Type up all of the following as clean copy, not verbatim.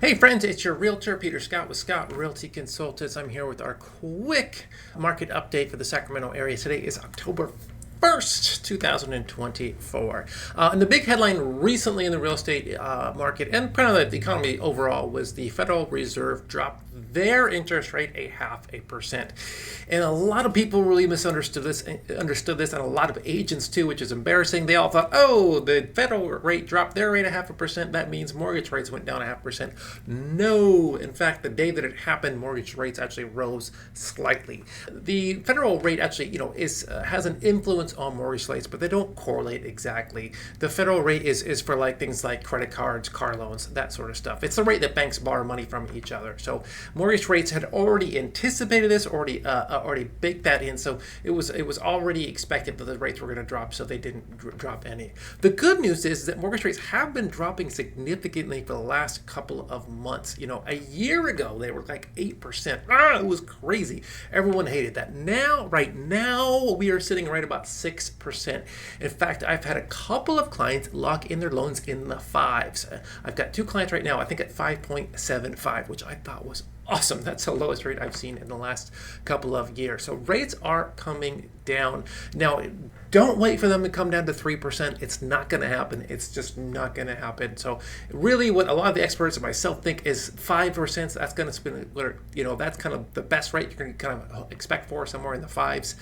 Hey friends, it's your realtor Peter Scott with Scott Realty Consultants. I'm here with our quick market update for the Sacramento area. Today is October 1st, 2024. And the big headline recently in the real estate market and kind of the economy overall was the Federal Reserve dropped their interest rate 0.5%. And a lot of people really misunderstood this, and a lot of agents too, which is embarrassing. They all thought, oh, the federal rate dropped their rate 0.5%. That means mortgage rates went down 0.5%. No, in fact, the day that it happened, mortgage rates actually rose slightly. The federal rate actually, has an influence on mortgage rates, but they don't correlate exactly. The federal rate is for like things like credit cards, car loans, that sort of stuff. It's the rate that banks borrow money from each other. So mortgage rates had already anticipated this, already baked that in. So it was already expected that the rates were going to drop, so they didn't drop any. The good news is that mortgage rates have been dropping significantly for the last couple of months. A year ago they were like 8%. It was crazy. Everyone hated that. Right now, we are sitting right about 6%. In fact, I've had a couple of clients lock in their loans in the fives. I've got two clients right now, I think at 5.75, which I thought was awesome. That's the lowest rate I've seen in the last couple of years. So rates are coming down. Now, don't wait for them to come down to 3%. It's not going to happen. It's just not going to happen. So really what a lot of the experts and myself think is 5%. That's going to spin, that's kind of the best rate you're going to kind of expect for somewhere in the fives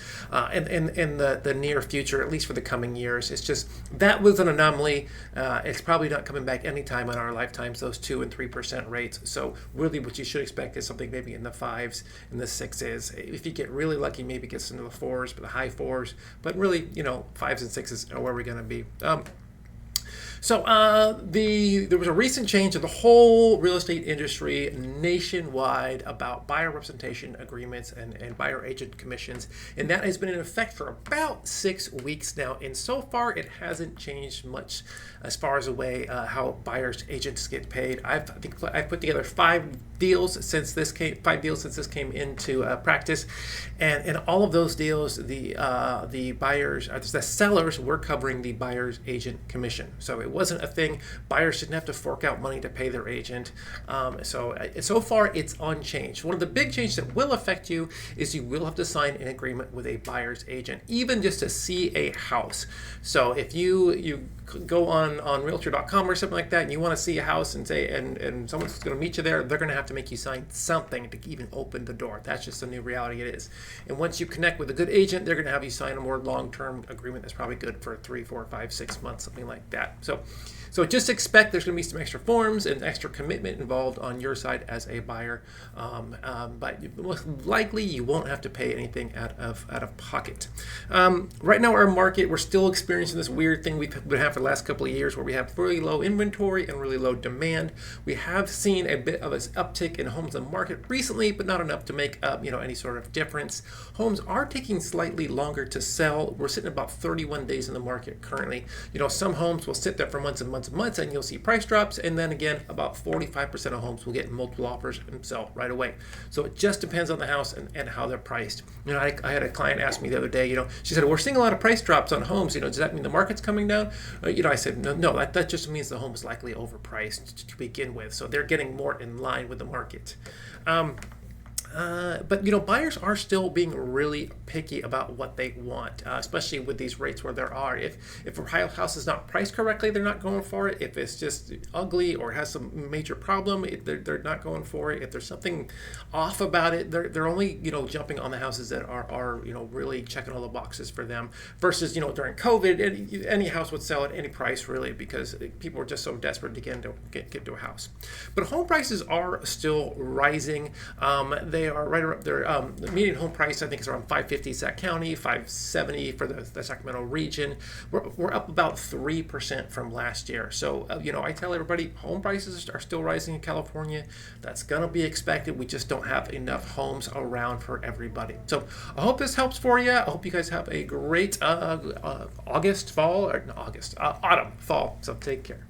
in the near future, at least for the coming years. It's just, that was an anomaly. It's probably not coming back anytime in our lifetimes, those 2 and 3% rates. So really what you should expect is something maybe in the fives and the sixes. If you get really lucky, maybe it gets into the fours, but the high fours. But really, fives and sixes are where we're going to be. There was a recent change in the whole real estate industry nationwide about buyer representation agreements and buyer agent commissions, and that has been in effect for about 6 weeks now. And so far, it hasn't changed much as far as the way how buyers agents get paid. I think I've put together 5 deals since this came into practice, and in all of those deals, the sellers were covering the buyer's agent commission. So it wasn't a thing. Buyers didn't have to fork out money to pay their agent. So far, it's unchanged. One of the big changes that will affect you is you will have to sign an agreement with a buyer's agent, even just to see a house. So if you go on realtor.com or something like that and you want to see a house and someone's going to meet you there, they're going to have to make you sign something to even open the door. That's just the new reality it is. And once you connect with a good agent, they're going to have you sign a more long-term agreement that's probably good for 3, 4, 5, 6 months, something like that. So just expect there's going to be some extra forms and extra commitment involved on your side as a buyer, but most likely you won't have to pay anything out of pocket. Right now, our market, we're still experiencing this weird thing we've been having for the last couple of years, where we have really low inventory and really low demand. We have seen a bit of an uptick in homes on the market recently, but not enough to make any sort of difference. Homes are taking slightly longer to sell. We're sitting about 31 days in the market currently. Some homes will sit there for months and months, and you'll see price drops, and then again about 45% of homes will get multiple offers and sell right away. So it just depends on the house and how they're priced. I had a client ask me the other day, she said, we're seeing a lot of price drops on homes, does that mean the market's coming down? I said, no, that just means the home is likely overpriced to begin with, so they're getting more in line with the market. But buyers are still being really picky about what they want, especially with these rates where there are. If a house is not priced correctly, they're not going for it. If it's just ugly or has some major problem, they're not going for it. If there's something off about it, they're only jumping on the houses that are really checking all the boxes for them. Versus during COVID, any house would sell at any price really, because people were just so desperate to get to a house. But home prices are still rising. They are right around the median home price, I think, is around $550 Sac County, $570 for the Sacramento region. We're up about 3% from last year. So I tell everybody, home prices are still rising in California. That's going to be expected. We just don't have enough homes around for everybody. So I hope this helps for you. I hope you guys have a great autumn, fall. So take care.